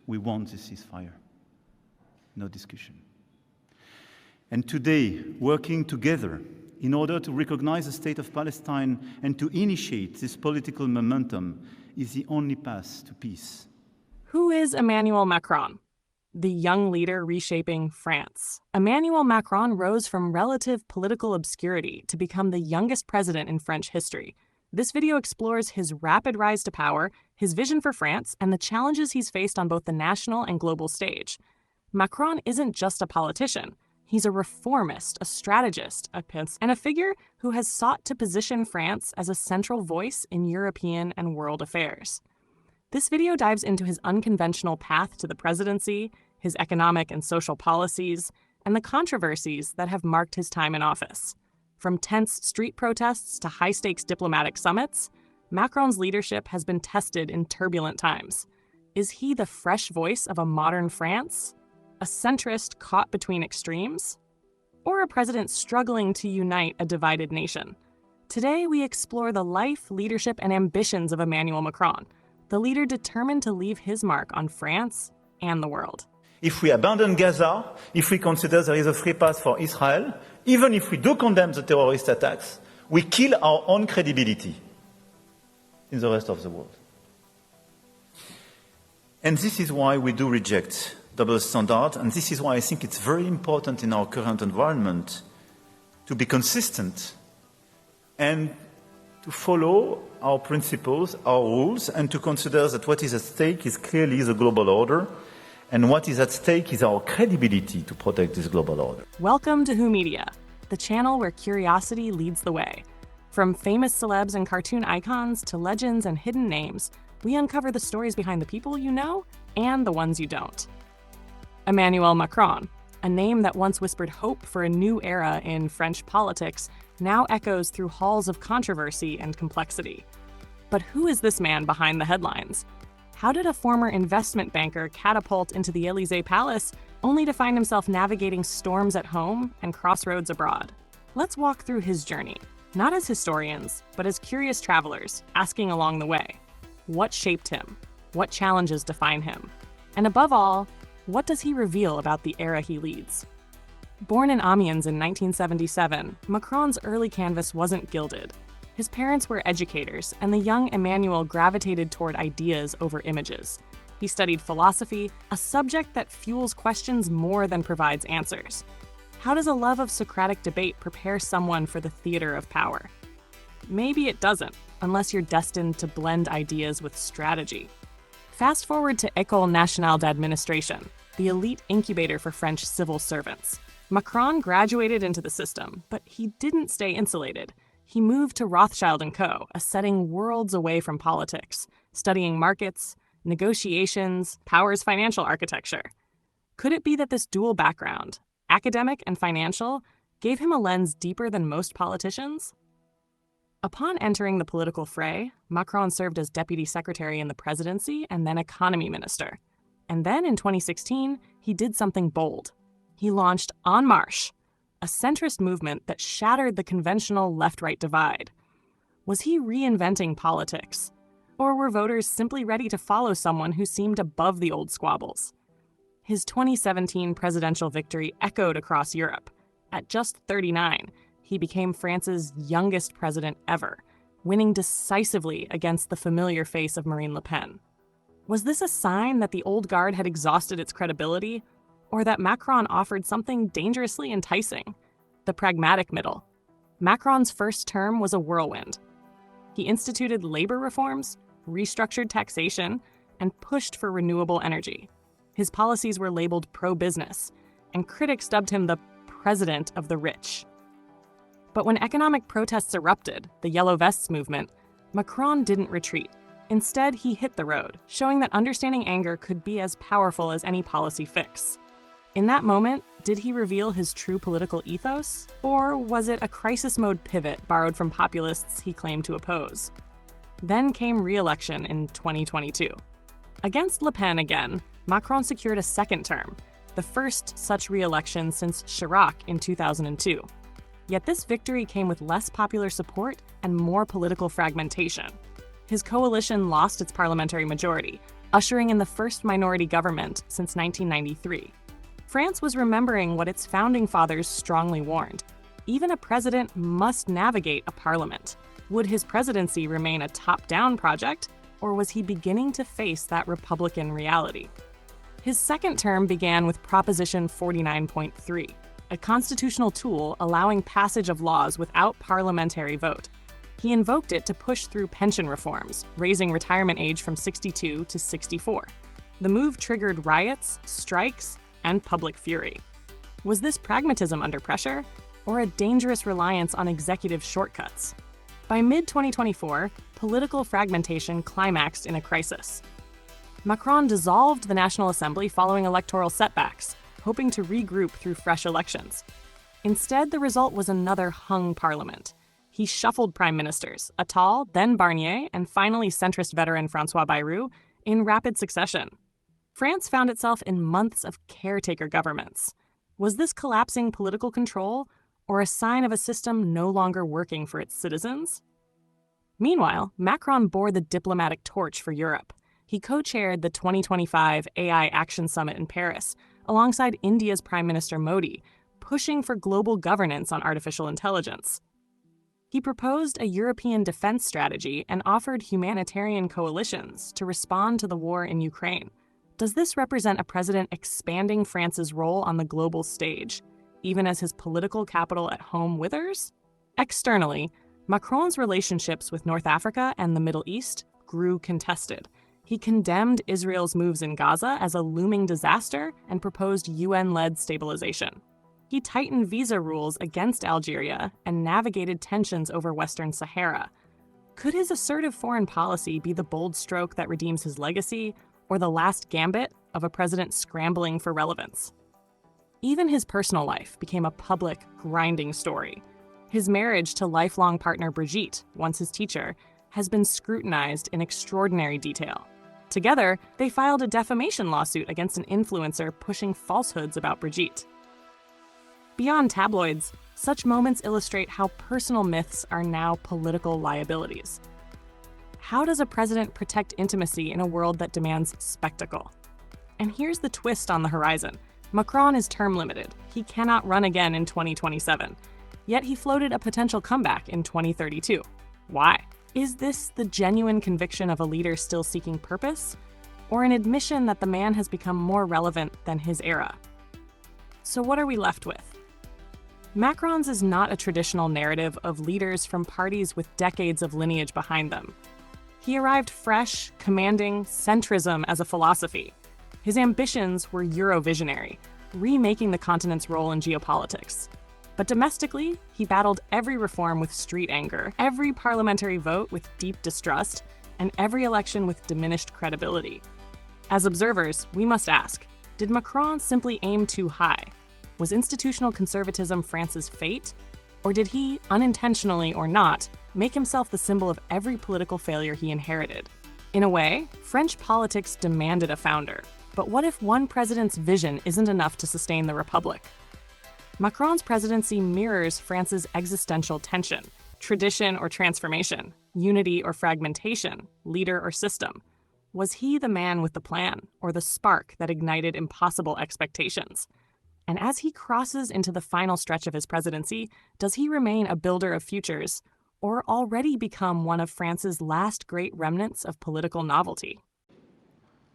We want this ceasefire. No discussion. And today, working together in order to recognize the state of Palestine and to initiate this political momentum is the only path to peace. Who is Emmanuel Macron? The young leader reshaping France. Emmanuel Macron rose from relative political obscurity to become the youngest president in French history. This video explores his rapid rise to power, his vision for France, and the challenges he's faced on both the national and global stage. Macron isn't just a politician. He's a reformist, a strategist, and a figure who has sought to position France as a central voice in European and world affairs. This video dives into his unconventional path to the presidency, his economic and social policies, and the controversies that have marked his time in office. From tense street protests to high-stakes diplomatic summits, Macron's leadership has been tested in turbulent times. Is he the fresh voice of a modern France? A centrist caught between extremes? Or a president struggling to unite a divided nation? Today, we explore the life, leadership, and ambitions of Emmanuel Macron, the leader determined to leave his mark on France and the world. If we abandon Gaza, if we consider there is a free path for Israel, even if we do condemn the terrorist attacks, we kill our own credibility in the rest of the world. And this is why we do reject double standard, and this is why I think it's very important in our current environment to be consistent and to follow our principles, our rules, and to consider that what is at stake is clearly the global order, and what is at stake is our credibility to protect this global order. Welcome to Who Media, the channel where curiosity leads the way. From famous celebs and cartoon icons to legends and hidden names, we uncover the stories behind the people you know and the ones you don't. Emmanuel Macron, a name that once whispered hope for a new era in French politics, now echoes through halls of controversy and complexity. But who is this man behind the headlines? How did a former investment banker catapult into the Élysée Palace only to find himself navigating storms at home and crossroads abroad? Let's walk through his journey, not as historians, but as curious travelers, asking along the way. What shaped him? What challenges define him? And above all, what does he reveal about the era he leads? Born in Amiens in 1977, Macron's early canvas wasn't gilded. His parents were educators, and the young Emmanuel gravitated toward ideas over images. He studied philosophy, a subject that fuels questions more than provides answers. How does a love of Socratic debate prepare someone for the theater of power? Maybe it doesn't, unless you're destined to blend ideas with strategy. Fast forward to École Nationale d'Administration, the elite incubator for French civil servants. Macron graduated into the system, but he didn't stay insulated. He moved to Rothschild & Co., a setting worlds away from politics, studying markets, negotiations, power's financial architecture. Could it be that this dual background, academic and financial, gave him a lens deeper than most politicians? Upon entering the political fray, Macron served as deputy secretary in the presidency and then economy minister. And then in 2016, he did something bold. He launched En Marche, a centrist movement that shattered the conventional left-right divide. Was he reinventing politics? Or were voters simply ready to follow someone who seemed above the old squabbles? His 2017 presidential victory echoed across Europe. At just 39, he became France's youngest president ever, winning decisively against the familiar face of Marine Le Pen. Was this a sign that the old guard had exhausted its credibility, or that Macron offered something dangerously enticing? The pragmatic middle. Macron's first term was a whirlwind. He instituted labor reforms, restructured taxation, and pushed for renewable energy. His policies were labeled pro-business, and critics dubbed him the president of the rich. But when economic protests erupted, the Yellow Vests movement, Macron didn't retreat. Instead, he hit the road, showing that understanding anger could be as powerful as any policy fix. In that moment, did he reveal his true political ethos? Or was it a crisis mode pivot borrowed from populists he claimed to oppose? Then came re-election in 2022. Against Le Pen again, Macron secured a second term, the first such re-election since Chirac in 2002. Yet this victory came with less popular support and more political fragmentation. His coalition lost its parliamentary majority, ushering in the first minority government since 1993. France was remembering what its founding fathers strongly warned. Even a president must navigate a parliament. Would his presidency remain a top-down project, or was he beginning to face that Republican reality? His second term began with Proposition 49.3, a constitutional tool allowing passage of laws without parliamentary vote. He invoked it to push through pension reforms, raising retirement age from 62 to 64. The move triggered riots, strikes, and public fury. Was this pragmatism under pressure, or a dangerous reliance on executive shortcuts? By mid-2024, political fragmentation climaxed in a crisis. Macron dissolved the National Assembly following electoral setbacks, hoping to regroup through fresh elections. Instead, the result was another hung parliament. He shuffled prime ministers, Attal, then Barnier, and finally centrist veteran François Bayrou, in rapid succession. France found itself in months of caretaker governments. Was this collapsing political control, or a sign of a system no longer working for its citizens? Meanwhile, Macron bore the diplomatic torch for Europe. He co-chaired the 2025 AI Action Summit in Paris, alongside India's Prime Minister Modi, pushing for global governance on artificial intelligence. He proposed a European defense strategy and offered humanitarian coalitions to respond to the war in Ukraine. Does this represent a president expanding France's role on the global stage, even as his political capital at home withers? Externally, Macron's relationships with North Africa and the Middle East grew contested. He condemned Israel's moves in Gaza as a looming disaster and proposed UN-led stabilization. He tightened visa rules against Algeria and navigated tensions over Western Sahara. Could his assertive foreign policy be the bold stroke that redeems his legacy, or the last gambit of a president scrambling for relevance? Even his personal life became a public, grinding story. His marriage to lifelong partner Brigitte, once his teacher, has been scrutinized in extraordinary detail. Together, they filed a defamation lawsuit against an influencer pushing falsehoods about Brigitte. Beyond tabloids, such moments illustrate how personal myths are now political liabilities. How does a president protect intimacy in a world that demands spectacle? And here's the twist on the horizon. Macron is term limited. He cannot run again in 2027. Yet he floated a potential comeback in 2032. Why? Is this the genuine conviction of a leader still seeking purpose, or an admission that the man has become more relevant than his era? So what are we left with? Macron's is not a traditional narrative of leaders from parties with decades of lineage behind them. He arrived fresh, commanding centrism as a philosophy. His ambitions were Eurovisionary, remaking the continent's role in geopolitics. But domestically, he battled every reform with street anger, every parliamentary vote with deep distrust, and every election with diminished credibility. As observers, we must ask, did Macron simply aim too high? Was institutional conservatism France's fate? Or did he, unintentionally or not, make himself the symbol of every political failure he inherited? In a way, French politics demanded a founder. But what if one president's vision isn't enough to sustain the republic? Macron's presidency mirrors France's existential tension: tradition or transformation, unity or fragmentation, leader or system. Was he the man with the plan, or the spark that ignited impossible expectations? And as he crosses into the final stretch of his presidency, does he remain a builder of futures, or already become one of France's last great remnants of political novelty?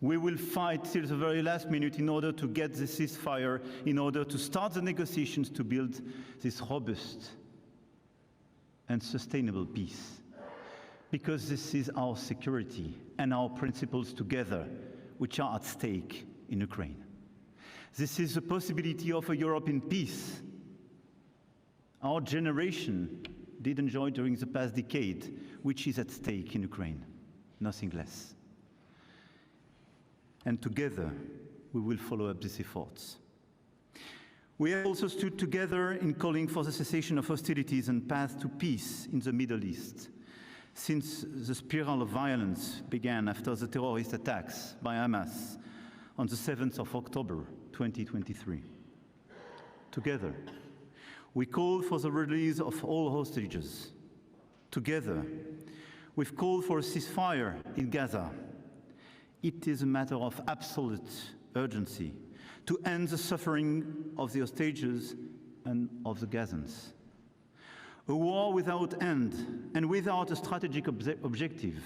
We will fight till the very last minute in order to get the ceasefire, in order to start the negotiations to build this robust and sustainable peace. Because this is our security and our principles together, which are at stake in Ukraine. This is the possibility of a Europe in peace. Our generation did enjoy during the past decade, which is at stake in Ukraine, nothing less. And together, we will follow up these efforts. We have also stood together in calling for the cessation of hostilities and path to peace in the Middle East, since the spiral of violence began after the terrorist attacks by Hamas on the 7th of October, 2023. Together, we call for the release of all hostages. Together, we've called for a ceasefire in Gaza. It is a matter of absolute urgency to end the suffering of the hostages and of the Gazans. A war without end and without a strategic objective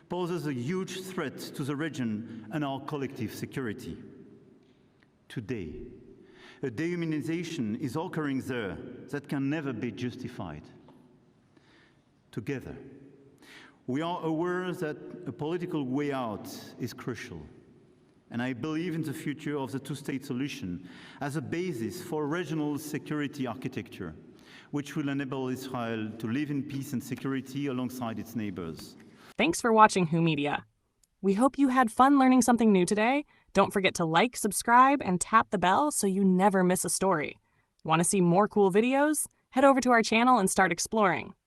poses a huge threat to the region and our collective security. Today, a dehumanization is occurring there that can never be justified. Together, we are aware that a political way out is crucial, and I believe in the future of the two-state solution as a basis for regional security architecture, which will enable Israel to live in peace and security alongside its neighbors. Thanks for watching Who Media. We hope you had fun learning something new today. Don't forget to like, subscribe, and tap the bell so you never miss a story. Want to see more cool videos? Head over to our channel and start exploring.